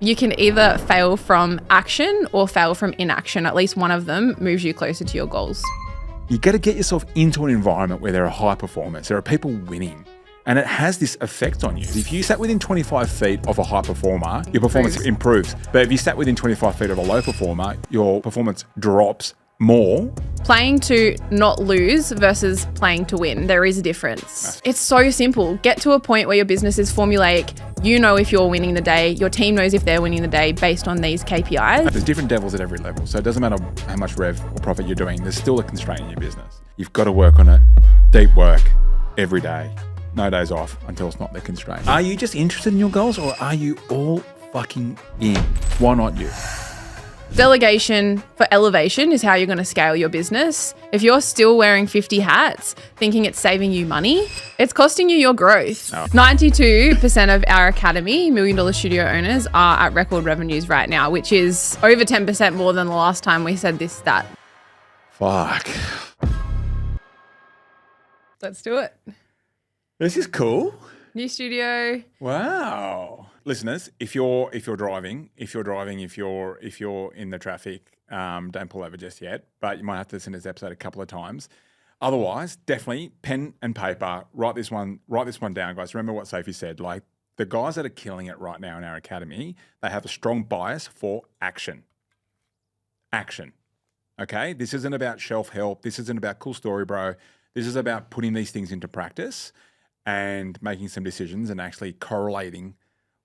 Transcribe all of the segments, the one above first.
You can either fail from action or fail from inaction. At least one of them moves you closer to your goals. You got to get yourself into an environment where there are high performers, there are people winning, and it has this effect on you. If you sat within 25 feet of a high performer, your performance improves. But if you sat within 25 feet of a low performer, your performance drops more. Playing to not lose versus playing to win. There is a difference. It's so simple. Get to a point where your business is formulaic. You know if you're winning the day. Your team knows if they're winning the day based on these KPIs. There's different devils at every level. So it doesn't matter how much rev or profit you're doing. There's still a constraint in your business. You've got to work on it. Deep work every day. No days off until it's not the constraint. Are you just interested in your goals or are you all fucking in? Why not you? Delegation for elevation is how you're going to scale your business. If you're still wearing 50 hats, thinking it's saving you money, it's costing you your growth. 92% of our academy, $1 Million Studio owners, are at record revenues right now, which is over 10% more than the last time we said this stat. Fuck. Let's do it. This is cool. New studio. Wow. Listeners, if you're driving, if you're in the traffic, don't pull over just yet, but you might have to listen to this episode a couple of times. Otherwise, definitely pen and paper, write this one down, guys. Remember what Sophie said, like the guys that are killing it right now in our academy, they have a strong bias for action. Action. Okay? This isn't about shelf help. This isn't about cool story, bro. This is about putting these things into practice and making some decisions and actually correlating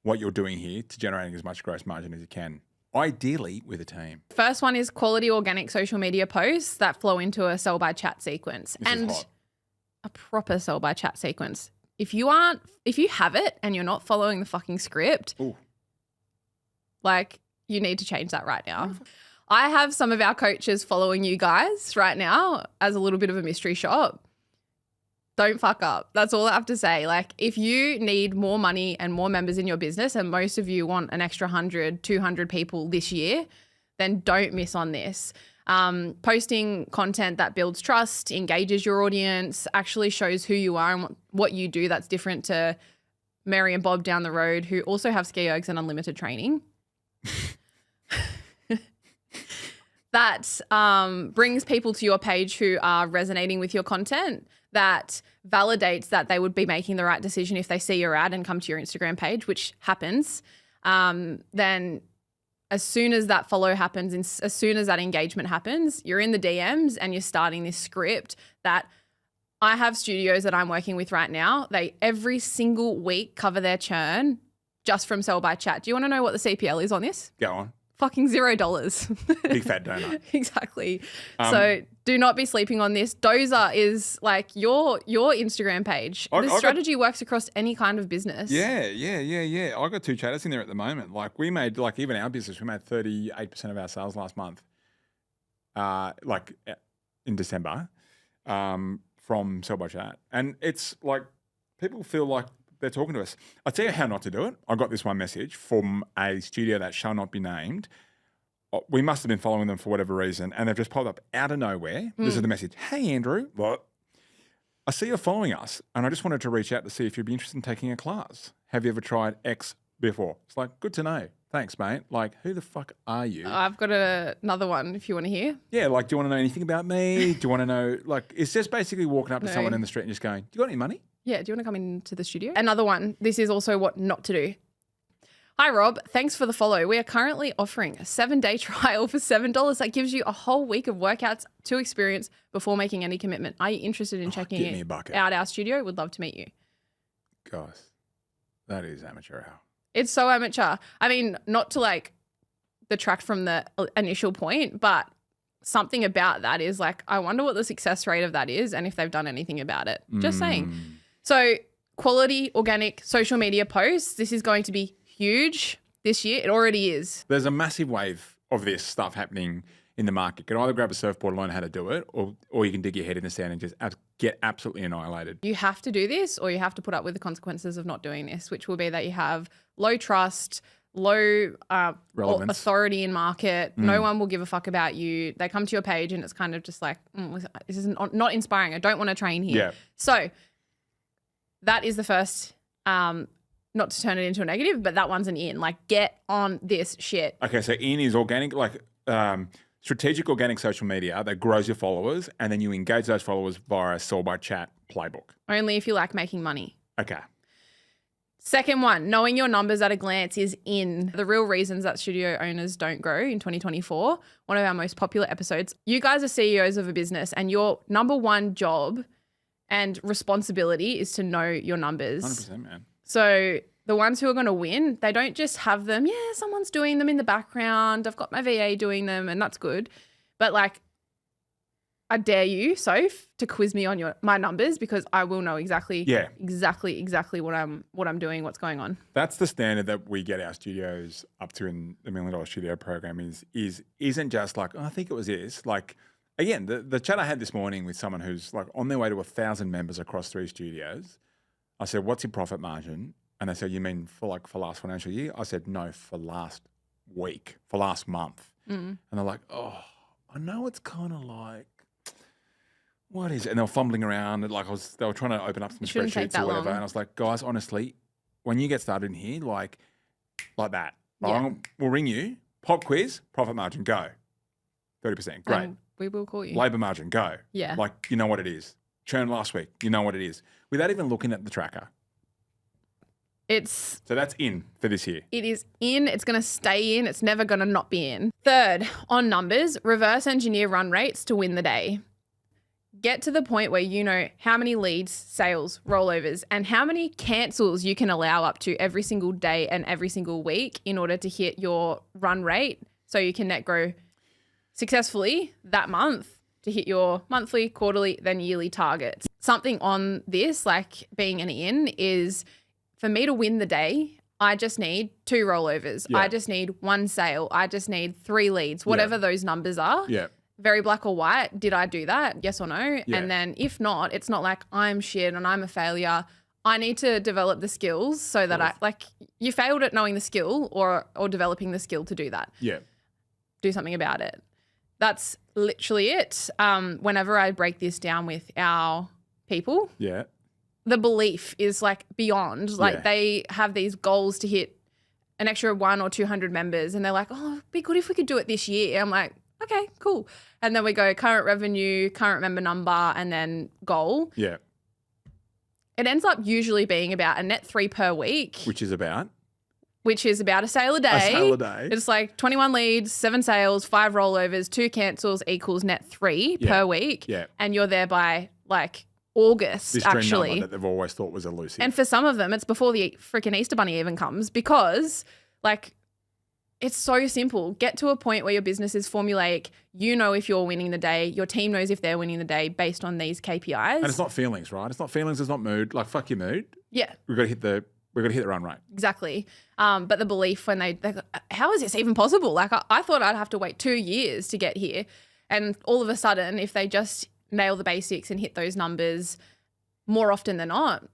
what you're doing here to generating as much gross margin as you can, ideally with a team. First one is quality organic social media posts that flow into a sell by chat sequence. This is hot. A proper sell by chat sequence. If you have it and you're not following the fucking script, like you need to change that right now. I have some of our coaches following you guys right now as a little bit of a mystery shop. Don't fuck up. That's all I have to say. Like if you need more money and more members in your business and most of you want an extra 100, 200 people this year, then don't miss on this. Posting content that builds trust, engages your audience, actually shows who you are and what you do that's different to Mary and Bob down the road who also have ski ergs and unlimited training. That brings people to your page who are resonating with your content, that validates that they would be making the right decision if they see your ad and come to your Instagram page, which happens. Then as soon as that follow happens, and as soon as that engagement happens, you're in the DMs and you're starting this script that I have studios that I'm working with right now. They every single week cover their churn just from sell by chat. Do you want to know what the CPL is on this? Go on. Fucking $0. Big fat donut. Exactly. So do not be sleeping on this. Dozer is like your Instagram page. The strategy works across any kind of business. Yeah. I got 2 chatters in there at the moment. Like we made, like even our business, we made 38% of our sales last month, like in December, from sell by chat. And it's like people feel like they're talking to us. I'll tell you how not to do it. I got this one message from a studio that shall not be named. We must have been following them for whatever reason, and they've just popped up out of nowhere. This is the message. Hey, Andrew. What? I see you're following us, and I just wanted to reach out to see if you'd be interested in taking a class. Have you ever tried X before? It's like, good to know. Thanks, mate. Like, who the fuck are you? I've got another one if you want to hear. Yeah, like, do you want to know anything about me? Do you want to know, like, it's just basically walking up to someone in the street and just going, do you got any money? Yeah, do you want to come into the studio? Another one. This is also what not to do. Hi, Rob. Thanks for the follow. We are currently offering a 7-day trial for $7. That gives you a whole week of workouts to experience before making any commitment. Are you interested in checking out our studio? Would love to meet you. Guys, that is amateur hour. It's so amateur. I mean, not to like detract from the initial point, but something about that is like, I wonder what the success rate of that is and if they've done anything about it. Just saying. So quality, organic social media posts, this is going to be huge this year. It already is. There's a massive wave of this stuff happening in the market. You can either grab a surfboard and learn how to do it, or you can dig your head in the sand and just get absolutely annihilated. You have to do this, or you have to put up with the consequences of not doing this, which will be that you have low trust, low authority in market. No one will give a fuck about you. They come to your page and it's kind of just like, this is not inspiring. I don't want to train here. Yeah. So that is the first not to turn it into a negative, but that one's an in. Like, get on this shit. Okay, so in is organic, like strategic organic social media that grows your followers, and then you engage those followers via a sell by chat playbook. Only if you like making money. Okay. Second one, knowing your numbers at a glance is in. The real reasons that studio owners don't grow in 2024, one of our most popular episodes. You guys are CEOs of a business, and your number one job and responsibility is to know your numbers. 100%, man. So the ones who are going to win, they don't just have them, yeah, someone's doing them in the background. I've got my VA doing them and that's good. But like, I dare you, Soph, to quiz me on my numbers because I will know exactly what I'm doing, what's going on. That's the standard that we get our studios up to in the $1 Million Studio program isn't just like, oh, I think it was this. Like, again, the chat I had this morning with someone who's like on their way to 1,000 members across 3 studios. I said, what's your profit margin? And they said, you mean for last financial year? I said, no, for last week, for last month. And they're like, oh, I know it's kind of like, what is it? And they were fumbling around. And they were trying to open up some spreadsheets or whatever. Long. And I was like, guys, honestly, when you get started in here, like that, Yeah. we'll ring you, pop quiz, profit margin, go. 30%, great. We will call you. Labour margin, go. Yeah. Like, you know what it is. Churn last week, you know what it is. Without even looking at the tracker. So that's in for this year. It is in. It's going to stay in. It's never going to not be in. Third, on numbers, reverse engineer run rates to win the day. Get to the point where you know how many leads, sales, rollovers, and how many cancels you can allow up to every single day and every single week in order to hit your run rate so you can net grow successfully that month to hit your monthly, quarterly, then yearly targets. Something on this, like being an in, is for me to win the day, I just need 2 rollovers. Yeah. I just need 1 sale. I just need 3 leads, whatever those numbers are. Yeah. Very black or white. Did I do that? Yes or no? Yeah. And then if not, it's not like I'm shit and I'm a failure. I need to develop the skills so that you failed at knowing the skill or developing the skill to do that. Yeah. Do something about it. That's literally it. Whenever I break this down with our people, Yeah. the belief is like beyond. Like Yeah. they have these goals to hit an extra 100 or 200 members and they're like, oh, it'd be good if we could do it this year. I'm like, okay, cool. And then we go current revenue, current member number, and then goal. Yeah. It ends up usually being about a net 3 per week, Which is about a sale a day. a sale a day. It's like 21 leads, 7 sales, 5 rollovers, 2 cancels equals net 3 per week. Yeah. And you're there by like August, This dream actually. number that they've always thought was elusive. And for some of them, it's before the freaking Easter Bunny even comes because like it's so simple. Get to a point where your business is formulaic. You know if you're winning the day. Your team knows if they're winning the day based on these KPIs. And it's not feelings, right? It's not feelings. It's not mood. Like, fuck your mood. Yeah, We've got to hit the run rate. exactly. But the belief when they go, how is this even possible? Like I thought I'd have to wait 2 years to get here. And all of a sudden, if they just nail the basics and hit those numbers more often than not,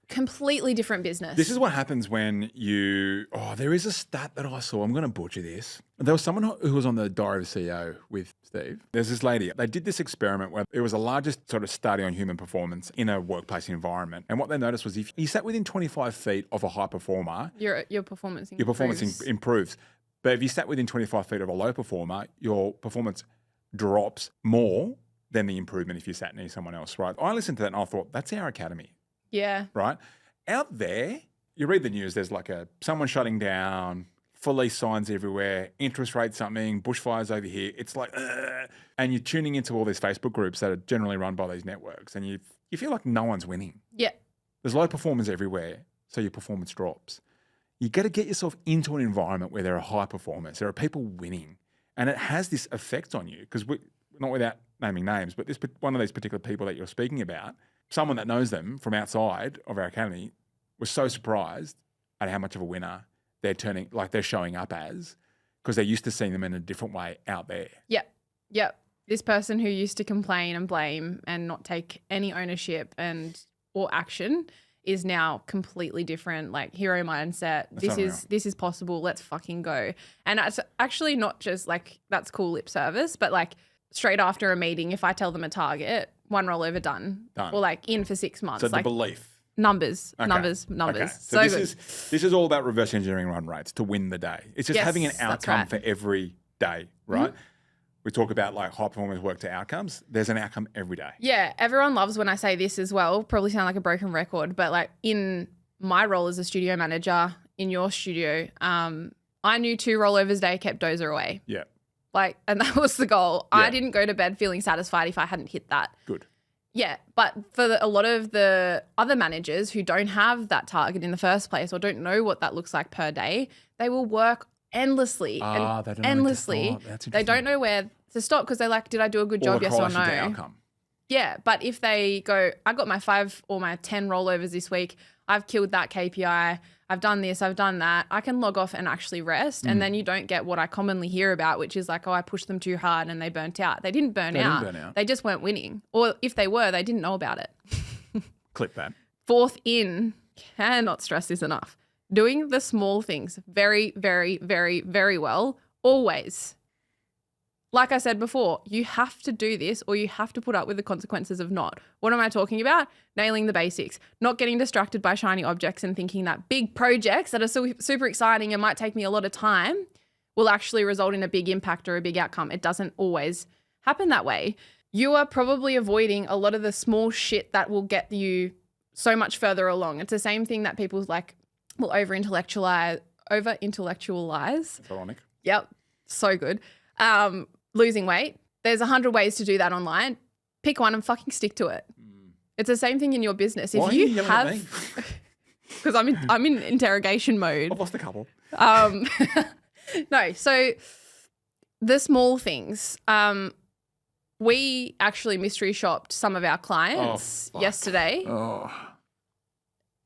completely different business. This is what happens when there is a stat that I saw. I'm going to butcher this. There was someone who was on the Diary of a CEO with Steve. There's this lady. They did this experiment where it was the largest sort of study on human performance in a workplace environment. And what they noticed was if you sat within 25 feet of a high performer, your performance improves. your performance improves. But if you sat within 25 feet of a low performer, your performance drops more than the improvement if you sat near someone else, right? I listened to that and I thought, that's our academy. Yeah. Right? Out there, you read the news, there's like someone shutting down, full lease signs everywhere, interest rate something, bushfires over here. It's like, and you're tuning into all these Facebook groups that are generally run by these networks and you feel like no one's winning. Yeah. There's low performers everywhere, so your performance drops. You got to get yourself into an environment where there are high performers, there are people winning, and it has this effect on you because not without naming names, but one of these particular people that you're speaking about, someone that knows them from outside of our academy was so surprised at how much of a winner they're showing up as because they're used to seeing them in a different way out there. Yep. Yep. This person who used to complain and blame and not take any ownership or action is now completely different, like hero mindset. This is possible. Let's fucking go. And it's actually not just like that's cool lip service, but like straight after a meeting, if I tell them a target, 1 rollover done. Or like in for 6 months. So like the belief. Numbers. Okay. So this is all about reverse engineering run rates to win the day. It's just having an outcome for every day, right? Mm-hmm. We talk about like high performance work to outcomes. There's an outcome every day. Yeah, everyone loves when I say this as well. Probably sound like a broken record, but like in my role as a studio manager in your studio, I knew 2 rollovers a day kept Dozer away. Yeah. Like, and that was the goal. Yeah. I didn't go to bed feeling satisfied if I hadn't hit that. Good. Yeah, but for a lot of the other managers who don't have that target in the first place or don't know what that looks like per day, they will work endlessly and they don't endlessly. They don't know where to stop because they're like, did I do a good job, yes or no? Outcome. Yeah, but if they go, I got my 5 or my 10 rollovers this week, I've killed that KPI, I've done this, I've done that, I can log off and actually rest. And then you don't get what I commonly hear about, which is like, oh, I pushed them too hard and they burnt out. They didn't burn out. They just weren't winning. Or if they were, they didn't know about it. Clip that. 4th in, cannot stress this enough. Doing the small things very, very, very, very well, always. Like I said before, you have to do this or you have to put up with the consequences of not. What am I talking about? Nailing the basics, not getting distracted by shiny objects and thinking that big projects that are super exciting and might take me a lot of time will actually result in a big impact or a big outcome. It doesn't always happen that way. You are probably avoiding a lot of the small shit that will get you so much further along. It's the same thing that people like will over-intellectualize. That's ironic. Yep, so good. Losing weight. There's 100 ways to do that online. Pick one and fucking stick to it. It's the same thing in your business. Why are you yelling at me? Because I'm in interrogation mode. I've lost a couple. No, so the small things. We actually mystery shopped some of our clients yesterday.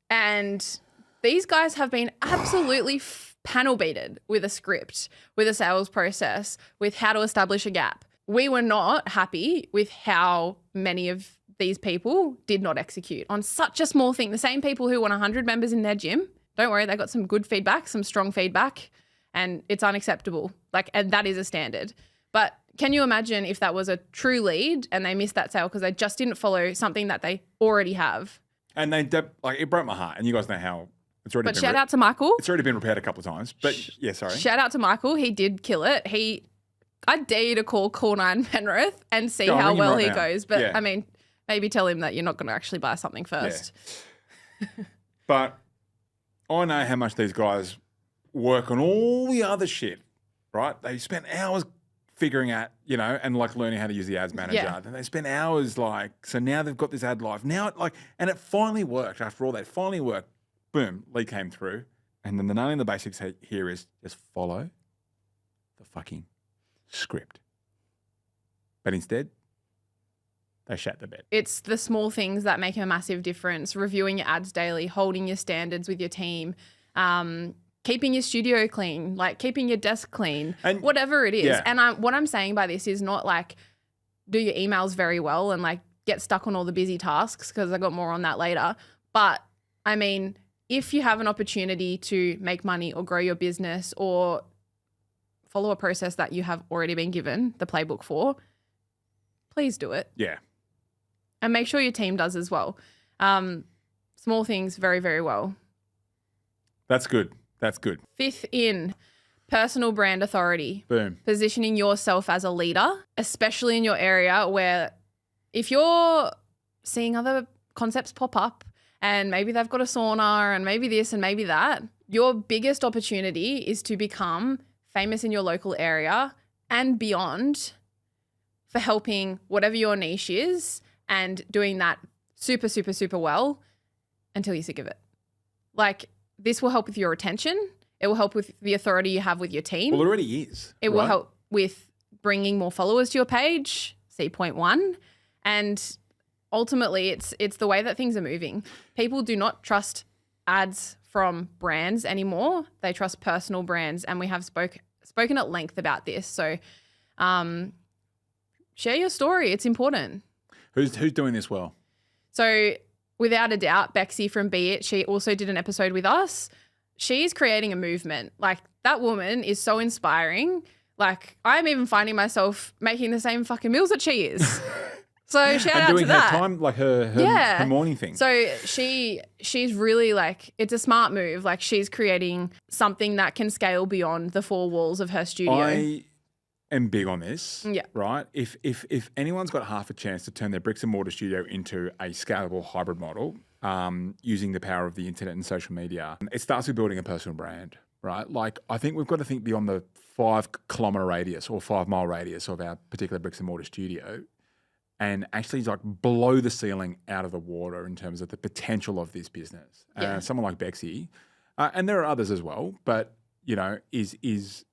And these guys have been absolutely panel beated with a script, with a sales process, with how to establish a gap. We were not happy with how many of these people did not execute on such a small thing. The same people who want 100 members in their gym, don't worry, they got some good feedback, some strong feedback, and it's unacceptable. Like, and that is a standard. But can you imagine if that was a true lead and they missed that sale because they just didn't follow something that they already have? And it broke my heart. And you guys know how it's already been. But shout out to Michael. It's already been repaired a couple of times. But yeah, sorry. Shout out to Michael. He did kill it. I dare you to call 9 Penrith and see how well he goes. But yeah. I mean, maybe tell him that you're not going to actually buy something first. Yeah. But I know how much these guys work on all the other shit, right? They spent hours figuring out, and like learning how to use the ads manager. Yeah. Then they spent hours so now they've got this ad live. Now and it finally worked after all that. It finally worked. Boom, lead came through. And then the nailing the basics here is just follow the fucking script. But instead, they shat the bed. It's the small things that make a massive difference. Reviewing your ads daily, holding your standards with your team, keeping your studio clean, like keeping your desk clean, and whatever it is. Yeah. And what I'm saying by this is not like do your emails very well and like get stuck on all the busy tasks, because I got more on that later. But I mean, if you have an opportunity to make money or grow your business or follow a process that you have already been given the playbook for, please do it. Yeah. And make sure your team does as well. Small things very, very well. That's good. That's good. 5th in, personal brand authority. Boom. Positioning yourself as a leader, especially in your area where if you're seeing other concepts pop up and maybe they've got a sauna and maybe this and maybe that, your biggest opportunity is to become famous in your local area and beyond for helping whatever your niche is and doing that super, super, super well until you're sick of it. Like, this will help with your retention. It will help with the authority you have with your team. Well, it already is. It will help with bringing more followers to your page, see point 1. And ultimately, it's the way that things are moving. People do not trust ads from brands anymore. They trust personal brands. And we have spoken at length about this. So share your story. It's important. Who's doing this well? So without a doubt, Bexy from Be It, she also did an episode with us. She's creating a movement. Like, that woman is so inspiring. Like, I'm even finding myself making the same fucking meals that she is. So shout and out doing to that. her time, like her Yeah. her morning thing. So she's really like, it's a smart move. Like she's creating something that can scale beyond the four walls of her studio. I am big on this. Yeah. Right. If anyone's got half a chance to turn their bricks and mortar studio into a scalable hybrid model, using the power of the internet and social media, it starts with building a personal brand. Right. Like I think we've got to think beyond the 5-kilometre radius or 5-mile radius of our particular bricks and mortar studio, and actually like blow the ceiling out of the water in terms of the potential of this business. Yeah. Someone like Bexy, and there are others as well, but you know, is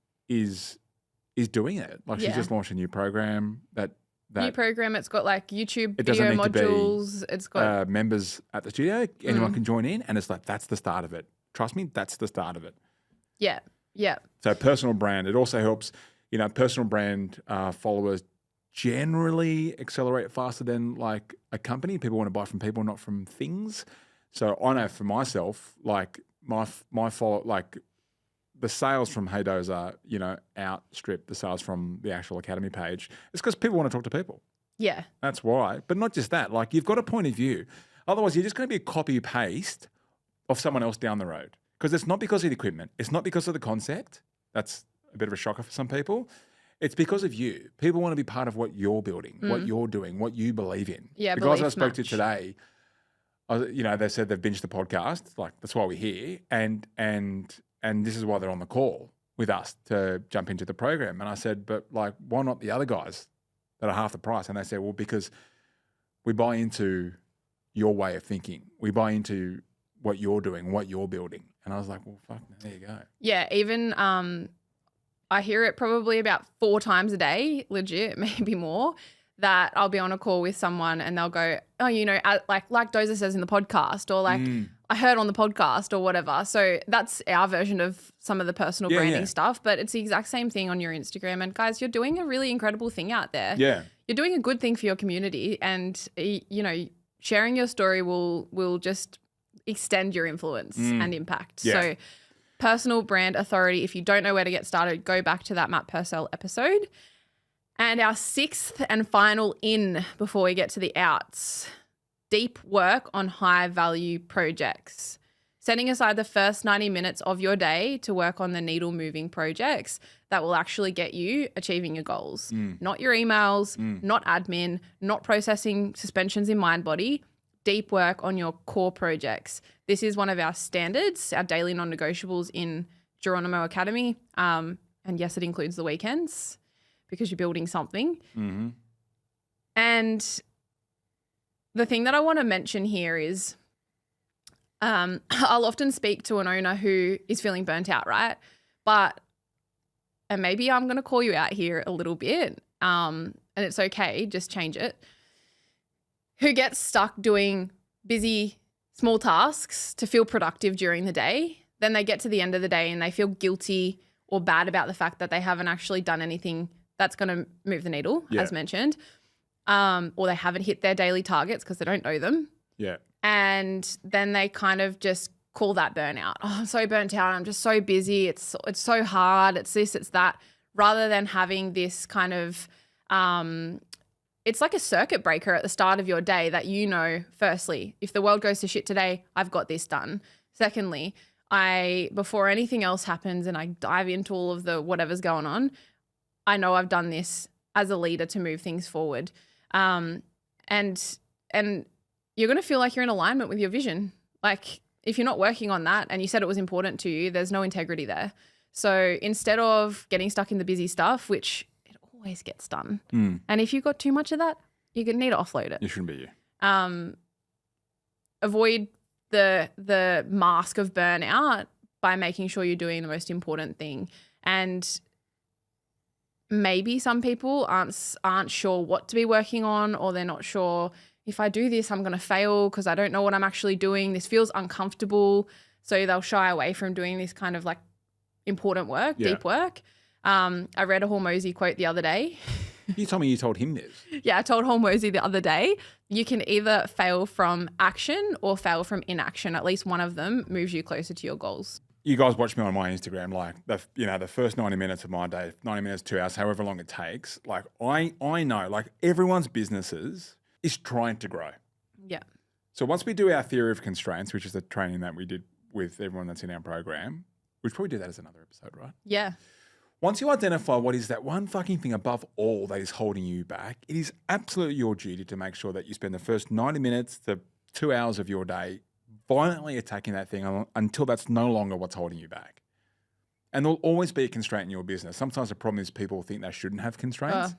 doing it. Like she's just launched a new program that new program. It's got like YouTube it doesn't video need modules. to be, it's got members at the studio. Anyone can join in, and it's like that's the start of it. Trust me, that's the start of it. yeah. So personal brand. It also helps. You know, personal brand followers generally accelerate faster than like a company. People want to buy from people, not from things. So I know for myself, like my follow, like the sales from Hey Dozer, you know, outstrip the sales from the actual academy page. It's because people want to talk to people. Yeah. That's why. But not just that. Like you've got a point of view. Otherwise, you're just going to be a copy paste of someone else down the road. Because it's not because of the equipment. It's not because of the concept. That's a bit of a shocker for some people. It's because of you. People want to be part of what you're building, what you're doing, what you believe in. Yeah, the guys I belief spoke to match. today, you know, they said they've binged the podcast. Like that's why we're here, and this is why they're on the call with us to jump into the program. And I said, but like, why not the other guys that are half the price? And they said, well, because we buy into your way of thinking. We buy into what you're doing, what you're building. And I was like, well, fuck, there you go. Yeah. Even I hear it probably about 4 times a day, legit, maybe more, that I'll be on a call with someone and they'll go, oh, you know, like Dozer says in the podcast, or like I heard on the podcast or whatever. So that's our version of some of the personal branding stuff, but it's the exact same thing on your Instagram. And guys, you're doing a really incredible thing out there. Yeah. You're doing a good thing for your community, and you know, sharing your story will just extend your influence and impact. Yeah. So personal brand authority, if you don't know where to get started, go back to that Matt Purcell episode. And our 6th and final in before we get to the outs, deep work on high value projects. Setting aside the first 90 minutes of your day to work on the needle moving projects that will actually get you achieving your goals. Not your emails, not admin, not processing suspensions in mind body. Deep work on your core projects. This is one of our standards, our daily non-negotiables in Geronimo Academy. And yes, it includes the weekends because you're building something. Mm-hmm. And the thing that I want to mention here is I'll often speak to an owner who is feeling burnt out, right? And maybe I'm going to call you out here a little bit, and it's okay, just change it. Who gets stuck doing busy, small tasks to feel productive during the day. Then they get to the end of the day and they feel guilty or bad about the fact that they haven't actually done anything that's going to move the needle, as mentioned. Or they haven't hit their daily targets because they don't know them. Yeah. And then they kind of just call that burnout. Oh, I'm so burnt out. I'm just so busy. It's so hard. It's this, it's that. Rather than having this kind of it's like a circuit breaker at the start of your day that you know, firstly, if the world goes to shit today, I've got this done. Secondly, before anything else happens and I dive into all of the whatever's going on, I know I've done this as a leader to move things forward. And you're going to feel like you're in alignment with your vision. Like if you're not working on that and you said it was important to you, there's no integrity there. So instead of getting stuck in the busy stuff, which always gets done. And if you've got too much of that, you're going to need to offload it. You shouldn't be you. Avoid the mask of burnout by making sure you're doing the most important thing. And maybe some people aren't sure what to be working on, or they're not sure, if I do this, I'm going to fail because I don't know what I'm actually doing. This feels uncomfortable. So they'll shy away from doing this kind of like important work, deep work. I read a Hormozy quote the other day. You told me you told him this. Yeah, I told Hormozy the other day, you can either fail from action or fail from inaction. At least one of them moves you closer to your goals. You guys watch me on my Instagram, like the first 90 minutes of my day, 90 minutes, 2 hours, however long it takes. Like I know, like everyone's businesses is trying to grow. Yeah. So once we do our theory of constraints, which is the training that we did with everyone that's in our program, we'll probably do that as another episode, right? Yeah. Once you identify what is that one fucking thing above all that is holding you back, it is absolutely your duty to make sure that you spend the first 90 minutes to 2 hours of your day violently attacking that thing until that's no longer what's holding you back. And there'll always be a constraint in your business. Sometimes the problem is people think they shouldn't have constraints,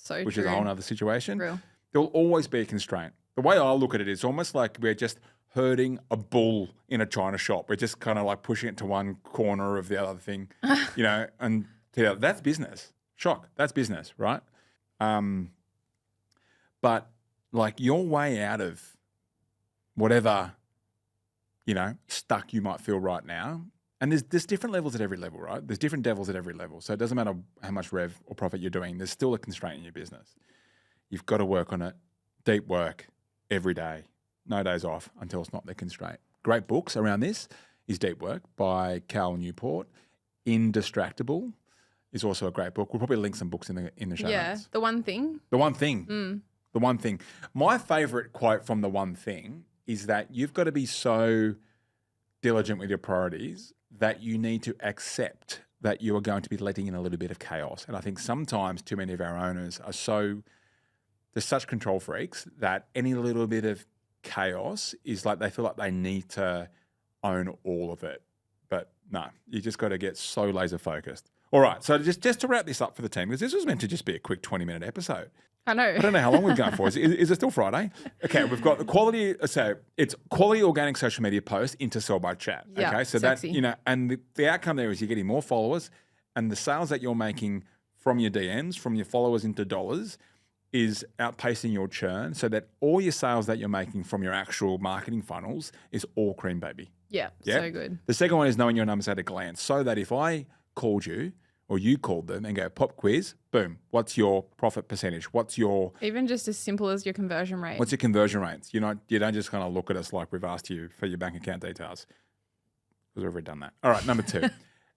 which is a whole other situation. Real. There'll always be a constraint. The way I look at it is almost like we're just herding a bull in a china shop. We're just kind of like pushing it to one corner of the other thing, you know, and that's business. Shock. That's business, right? But like your way out of whatever, you know, stuck you might feel right now. And there's different levels at every level, right? There's different devils at every level. So it doesn't matter how much rev or profit you're doing. There's still a constraint in your business. You've got to work on it. Deep work every day. No days off until it's not the constraint. Great books around this is Deep Work by Cal Newport. Indistractable is also a great book. We'll probably link some books in the show notes. The One Thing. The One Thing. The One Thing. My favorite quote from The One Thing is that you've got to be so diligent with your priorities that you need to accept that you are going to be letting in a little bit of chaos. And I think sometimes too many of our owners are they're such control freaks that any little bit of chaos is like they feel like they need to own all of it. But no, you just got to get so laser focused. All right, so just to wrap this up for the team, because this was meant to just be a quick 20-minute episode. I know. I don't know how long we've gone for. Is it still Friday? Okay, we've got the quality. So it's quality organic social media posts into sell by chat. Yeah, okay, so sexy. that, you know, and the outcome there is you're getting more followers, and the sales that you're making from your DMs, from your followers into dollars, is outpacing your churn, so that all your sales that you're making from your actual marketing funnels is all cream, baby. Yeah, so good. The second one is knowing your numbers at a glance, so that if I called you or you called them and go pop quiz, boom, what's your profit percentage? What's your Even just as simple as your conversion rate. What's your conversion rates? You don't just kind of look at us like we've asked you for your bank account details, because we've already done that. All right, number 2.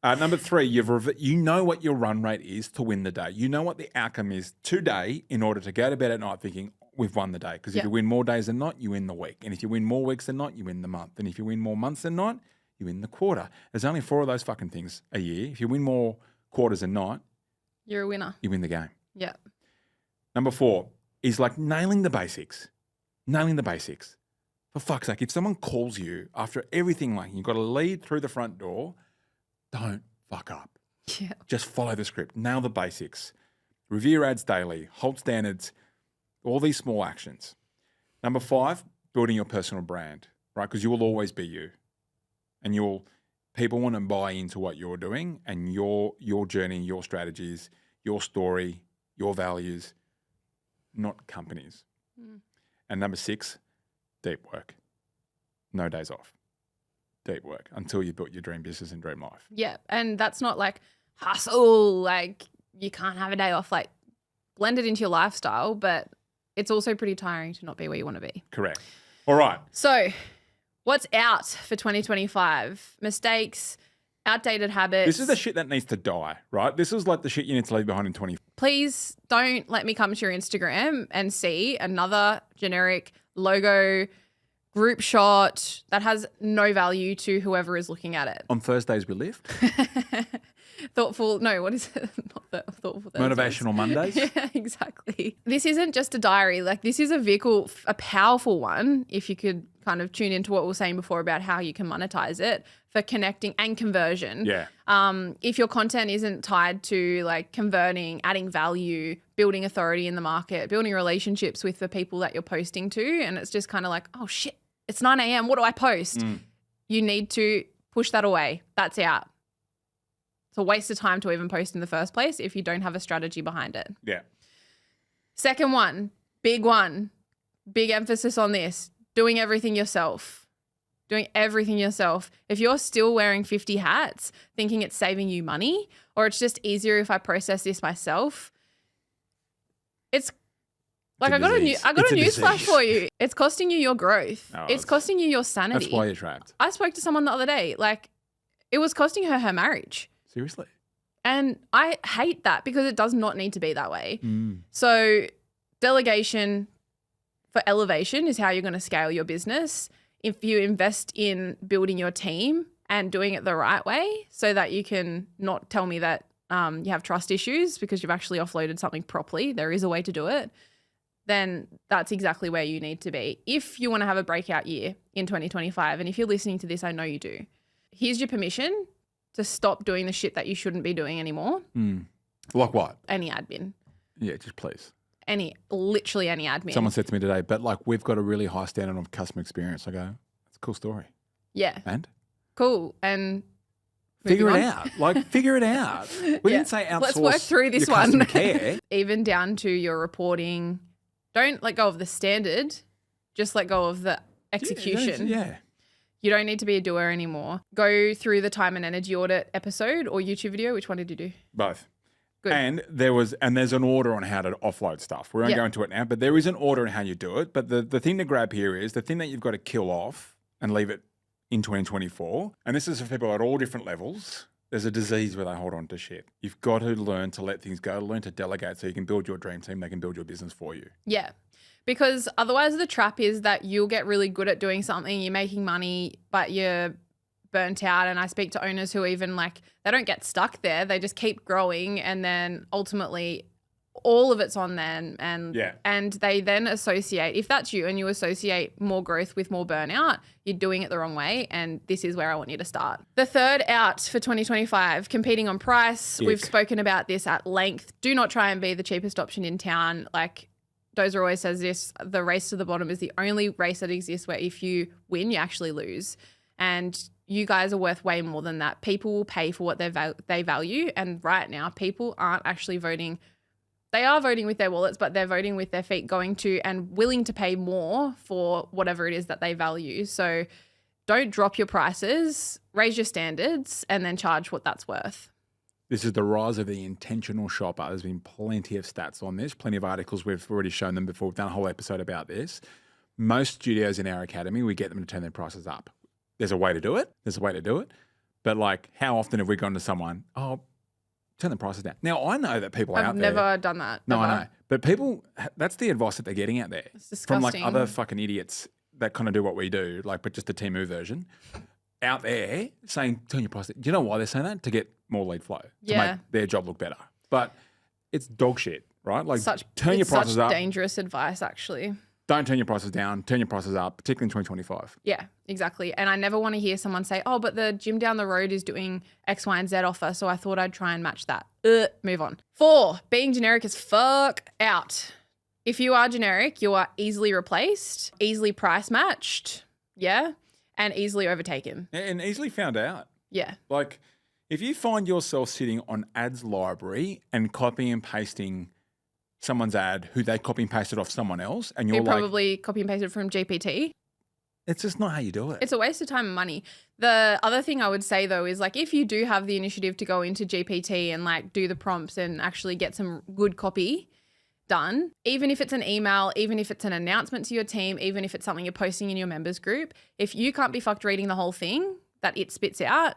Number 3, you know what your run rate is to win the day. You know what the outcome is today in order to go to bed at night thinking we've won the day. Because if you win more days than not, you win the week. And if you win more weeks than not, you win the month. And if you win more months than not, you win the quarter. There's only 4 of those fucking things a year. If you win more quarters than not, you're a winner. You win the game. Yeah. Number 4 is like nailing the basics. Nailing the basics. For fuck's sake, if someone calls you after everything, like you've got to lead through the front door, don't fuck up. Yeah. Just follow the script. Nail the basics. Review your ads daily. Hold standards. All these small actions. Number 5, building your personal brand, right? Because you will always be you. And people want to buy into what you're doing and your journey, your strategies, your story, your values, not companies. And number 6, deep work. No days off. Deep work until you built your dream business and dream life. Yeah. And that's not like hustle, like you can't have a day off, like blend it into your lifestyle, but it's also pretty tiring to not be where you want to be. Correct. All right. So what's out for 2025? Mistakes, outdated habits. This is the shit that needs to die, right? This is like the shit you need to leave behind in 20. Please don't let me come to your Instagram and see another generic logo group shot that has no value to whoever is looking at it. On Thursdays we lift. Thoughtful. No, what is it? Not thoughtful. Motivational Mondays. Yeah, exactly. This isn't just a diary. Like this is a vehicle, a powerful one. If you could kind of tune into what we were saying before about how you can monetize it for connecting and conversion. Yeah. If your content isn't tied to like converting, adding value, building authority in the market, building relationships with the people that you're posting to, and it's just kind of like, oh shit, it's 9 a.m. What do I post? You need to push that away. That's out. It's a waste of time to even post in the first place if you don't have a strategy behind it. Yeah. Second one, big emphasis on this, doing everything yourself. Doing everything yourself. If you're still wearing 50 hats, thinking it's saving you money, or it's just easier if I process this myself, it's like I got a news flash for you. It's costing you your growth. No, it's costing you your sanity. That's why you're trapped. I spoke to someone the other day, like it was costing her marriage. Seriously? And I hate that because it does not need to be that way. So delegation, for elevation is how you're going to scale your business. If you invest in building your team and doing it the right way so that you can not tell me that you have trust issues because you've actually offloaded something properly, there is a way to do it, then that's exactly where you need to be. If you want to have a breakout year in 2025, and if you're listening to this, I know you do, here's your permission to stop doing the shit that you shouldn't be doing anymore. Like what? Any admin. Yeah, just please. Literally any admin. Someone said to me today, but like we've got a really high standard of customer experience. I go, that's a cool story. Yeah. And? Cool. And figure it out. Like figure it out. We didn't say outsource. Let's work through this your one. customer care. Even down to your reporting. Don't let go of the standard. Just let go of the execution. Yeah. You don't need to be a doer anymore. Go through the time and energy audit episode or YouTube video. Which one did you do? Both. Good. And there's an order on how to offload stuff. We won't go into it now, but there is an order on how you do it. But the thing to grab here is the thing that you've got to kill off and leave it in 2024. And this is for people at all different levels. There's a disease where they hold on to shit. You've got to learn to let things go, learn to delegate so you can build your dream team. They can build your business for you. Yeah. Because otherwise the trap is that you'll get really good at doing something, you're making money, but you're burnt out. And I speak to owners who even like, they don't get stuck there. They just keep growing and then ultimately all of it's on them. And they then associate, if that's you and you associate more growth with more burnout, you're doing it the wrong way. And this is where I want you to start. The third out for 2025, competing on price. We've spoken about this at length. Do not try and be the cheapest option in town. Like Dozer always says this, the race to the bottom is the only race that exists where if you win, you actually lose. And you guys are worth way more than that. People will pay for what they value. And right now, people aren't actually voting. They are voting with their wallets, but they're voting with their feet, going to and willing to pay more for whatever it is that they value. So don't drop your prices, raise your standards, and then charge what that's worth. This is the rise of the intentional shopper. There's been plenty of stats on this, plenty of articles. We've already shown them before. We've done a whole episode about this. Most studios in our academy, we get them to turn their prices up. There's a way to do it. But like, how often have we gone to someone, turn the prices down? Now, I know that people out there. I've never done that. No, ever. I know. But people, that's the advice that they're getting out there. It's disgusting. From like other fucking idiots that kind of do what we do, like, but just a Temu version, out there saying, turn your price down. Do you know why they're saying that? To get more lead flow, to make their job look better. But it's dog shit, right? Like, turn your prices up. Dangerous advice, actually. Don't turn your prices down, turn your prices up, particularly in 2025. Yeah, exactly. And I never want to hear someone say, oh, but the gym down the road is doing X, Y, and Z offer, so I thought I'd try and match that. Move on. 4, being generic as fuck out. If you are generic, you are easily replaced, easily price matched, and easily overtaken. And easily found out. Yeah. Like, if you find yourself sitting on ads library and copying and pasting someone's ad who they copy and pasted off someone else, and you're like, probably copy and pasted from GPT. It's just not how you do it. It's a waste of time and money. The other thing I would say though is like, if you do have the initiative to go into GPT and like do the prompts and actually get some good copy done, even if it's an email, even if it's an announcement to your team, even if it's something you're posting in your members group, if you can't be fucked reading the whole thing that it spits out,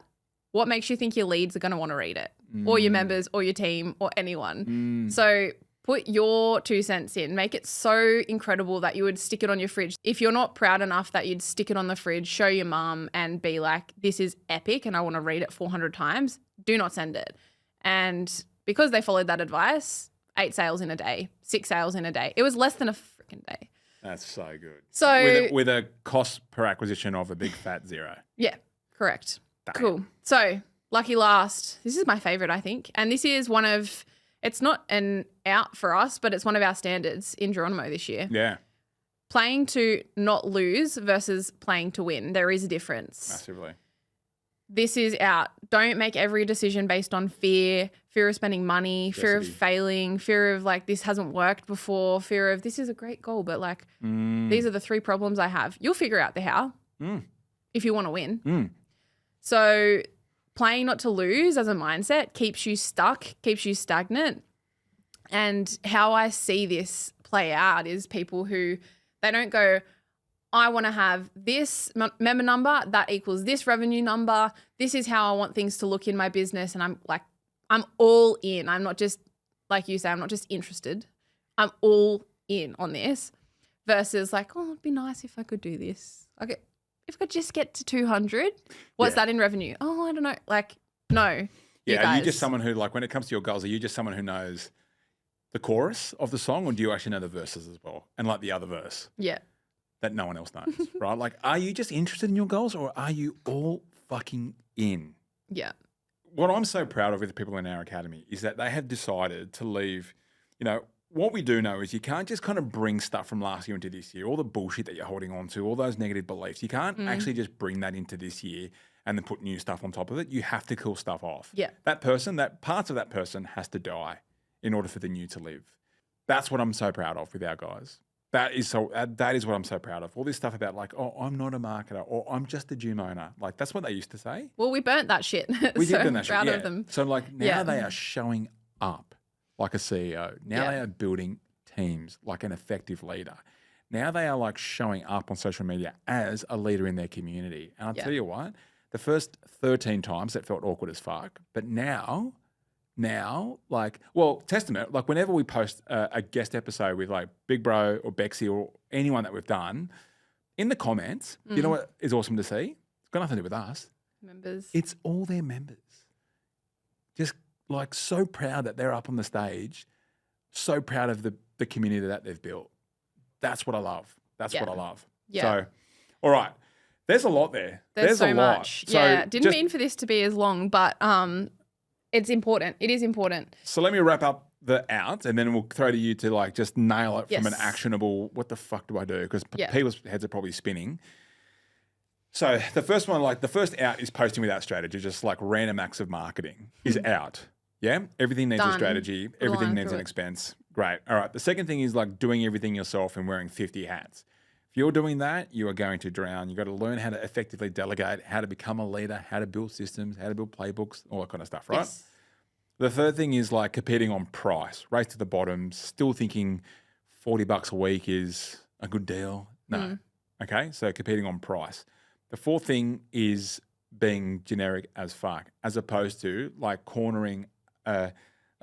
what makes you think your leads are going to want to read it, or your members or your team or anyone? So put your 2 cents in. Make it so incredible that you would stick it on your fridge. If you're not proud enough that you'd stick it on the fridge, show your mum and be like, this is epic and I want to read it 400 times, do not send it. And because they followed that advice, 8 sales in a day, 6 sales in a day. It was less than a freaking day. That's so good. So with a cost per acquisition of a big fat 0. Yeah, correct. Damn. Cool. So lucky last. This is my favorite, I think. And this is one of, it's not an out for us, but it's one of our standards in Geronimo this year. Yeah. Playing to not lose versus playing to win. There is a difference. Massively. This is out. Don't make every decision based on fear of spending money, fear of failing, fear of like this hasn't worked before, fear of this is a great goal, but like these are the 3 problems I have. You'll figure out the how if you want to win. So playing not to lose as a mindset keeps you stuck, keeps you stagnant. And how I see this play out is people who, they don't go, I want to have this member number that equals this revenue number. This is how I want things to look in my business. And I'm like, I'm all in. I'm not just, like you say, I'm not just interested. I'm all in on this. versus like, oh, it'd be nice if I could do this. Okay, if I could just get to 200, what's Yeah. that in revenue? Oh, I don't know. Like, no. Yeah, are you guys. just someone who, like, when it comes to your goals, are you just someone who knows the chorus of the song, or do you actually know the verses as well? And like the other verse Yeah. that no one else knows, right? Like, are you just interested in your goals, or are you all fucking in? Yeah. What I'm so proud of with the people in our academy is that they have decided to leave, you know, what we do know is you can't just kind of bring stuff from last year into this year, all the bullshit that you're holding on to, all those negative beliefs. You can't actually just bring that into this year and then put new stuff on top of it. You have to kill stuff off. Yeah. That person, that parts of that person has to die in order for the new to live. That's what I'm so proud of with our guys. That is what I'm so proud of. All this stuff about like, oh, I'm not a marketer, or I'm just a gym owner. Like, that's what they used to say. Well, we burnt that shit. We so did burn that shit. proud Yeah. of them. So like now they are showing up like a CEO. Now they are building teams like an effective leader. Now they are like showing up on social media as a leader in their community. And I'll tell you what, the first 13 times that felt awkward as fuck, but now, like, well, testament, like whenever we post a guest episode with like Big Bro or Bexy or anyone that we've done, in the comments, you know what is awesome to see? It's got nothing to do with us. Members. It's all their members. Just like so proud that they're up on the stage, so proud of the community that they've built. That's what I love. That's what I love. Yeah. So, all right. There's a lot there. There's so a lot. much. So Yeah. Didn't mean for this to be as long, but it's important. It is important. So let me wrap up the out, and then we'll throw to you to like just nail it from an Yes. actionable, what the fuck do I do? Because Yeah. people's heads are probably spinning. So the first one, like the first out is posting without strategy, just like random acts of marketing is out. Yeah. Everything needs a Done. strategy. Put a Everything line needs through an it. expense. Great. All right. The second thing is like doing everything yourself and wearing 50 hats. If you're doing that, you are going to drown. You've got to learn how to effectively delegate, how to become a leader, how to build systems, how to build playbooks, all that kind of stuff, right? Yes. The third thing is like competing on price, race to the bottom, still thinking $40 a week is a good deal. No. Okay. So competing on price. The fourth thing is being generic as fuck, as opposed to like cornering a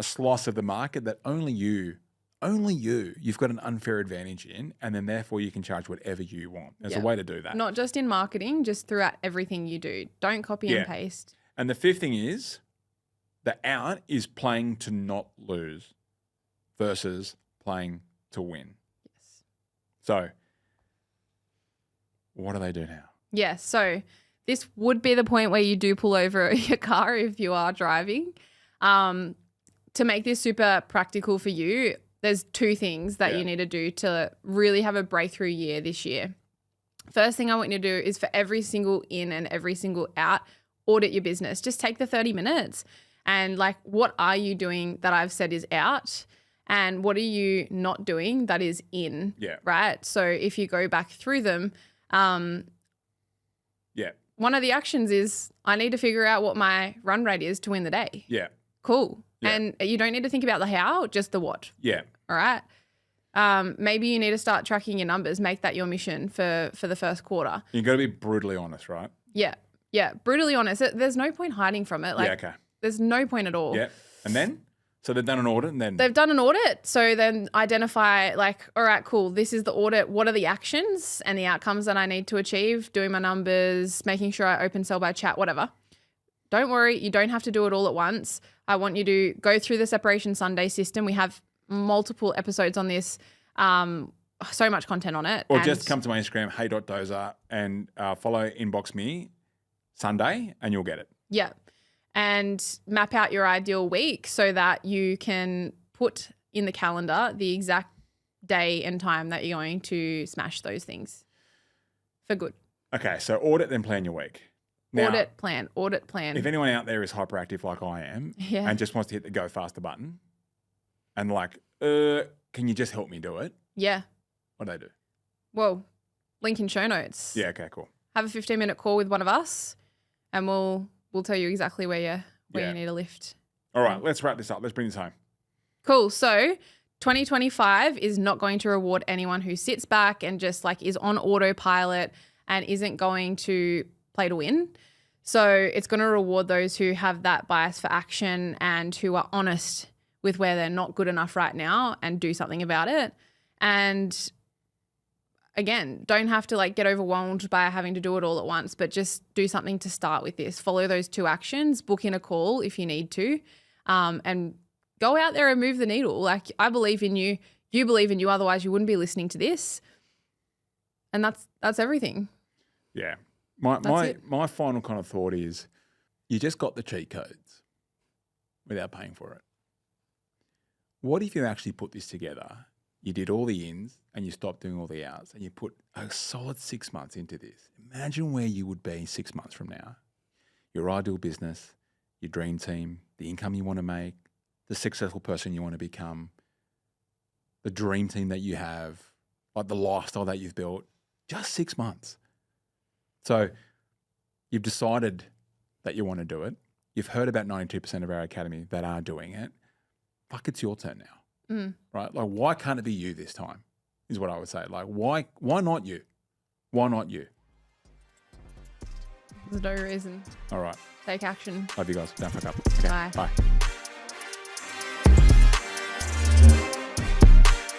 slice of the market that only you've got an unfair advantage in, and then therefore you can charge whatever you want. There's a way to do that. Not just in marketing, just throughout everything you do. Don't copy and paste. And the fifth thing is the out is playing to not lose versus playing to win. Yes. So what do they do now? Yeah. So this would be the point where you do pull over your car if you are driving. To make this super practical for you, there's two things that you need to do to really have a breakthrough year this year. First thing I want you to do is for every single in and every single out, audit your business. Just take the 30 minutes and like, what are you doing that I've said is out? And what are you not doing that is in? Yeah. Right. So if you go back through them, one of the actions is I need to figure out what my run rate is to win the day. Yeah. Cool. Yeah. And you don't need to think about the how, just the what. Yeah. All right. Maybe you need to start tracking your numbers, make that your mission for the first quarter. You've got to be brutally honest, right? Yeah. Yeah. Brutally honest. There's no point hiding from it. Like, okay. There's no point at all. Yeah. And then? So they've done an audit and then? They've done an audit. So then identify like, all right, cool. This is the audit. What are the actions and the outcomes that I need to achieve? Doing my numbers, making sure I open sell by chat, whatever. Don't worry. You don't have to do it all at once. I want you to go through the Separation Sunday system. We have multiple episodes on this. So much content on it. Or just come to my Instagram, hey.dozer, and follow Inbox Me Sunday and you'll get it. Yeah. And map out your ideal week so that you can put in the calendar the exact day and time that you're going to smash those things for good. Okay, so audit, then plan your week. Now, Audit plan. if anyone out there is hyperactive like I am and just wants to hit the go faster button and like, can you just help me do it? Yeah. What do they do? Well, link in show notes. Yeah, okay, cool. Have a 15-minute call with one of us and we'll tell you exactly where you need a lift. All right, let's wrap this up. Let's bring this home. Cool. So 2025 is not going to reward anyone who sits back and just like is on autopilot and isn't going to play to win. So it's going to reward those who have that bias for action and who are honest with where they're not good enough right now and do something about it. And again, don't have to like get overwhelmed by having to do it all at once, but just do something to start with this. Follow those 2 actions, book in a call if you need to, and go out there and move the needle. Like, I believe in you. You believe in you. Otherwise you wouldn't be listening to this. And that's everything. Yeah. My final kind of thought is you just got the cheat codes without paying for it. What if you actually put this together? You did all the ins and you stopped doing all the outs and you put a solid 6 months into this. Imagine where you would be 6 months from now. Your ideal business, your dream team, the income you want to make, the successful person you want to become, the dream team that you have, like the lifestyle that you've built, just 6 months. So you've decided that you want to do it. You've heard about 92% of our academy that are doing it. Fuck, it's your turn now. Right? Like, why can't it be you this time is what I would say. Like, why not you? Why not you? There's no reason. All right. Take action. Love you guys. Don't fuck up. Okay. Bye. Bye.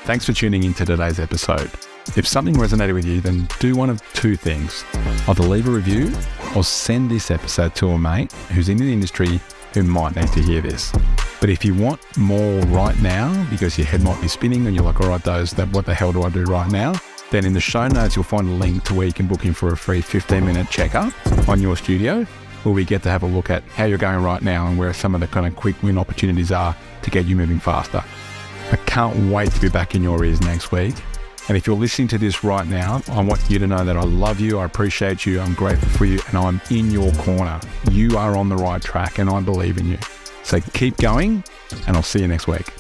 Thanks for tuning in to today's episode. If something resonated with you, then do one of 2 things. Either leave a review or send this episode to a mate who's in the industry who might need to hear this. But if you want more right now, because your head might be spinning and you're like, all right, what the hell do I do right now? Then in the show notes, you'll find a link to where you can book in for a free 15-minute checkup on your studio, where we get to have a look at how you're going right now and where some of the kind of quick win opportunities are to get you moving faster. I can't wait to be back in your ears next week. And if you're listening to this right now, I want you to know that I love you, I appreciate you, I'm grateful for you, and I'm in your corner. You are on the right track and I believe in you. So keep going, and I'll see you next week.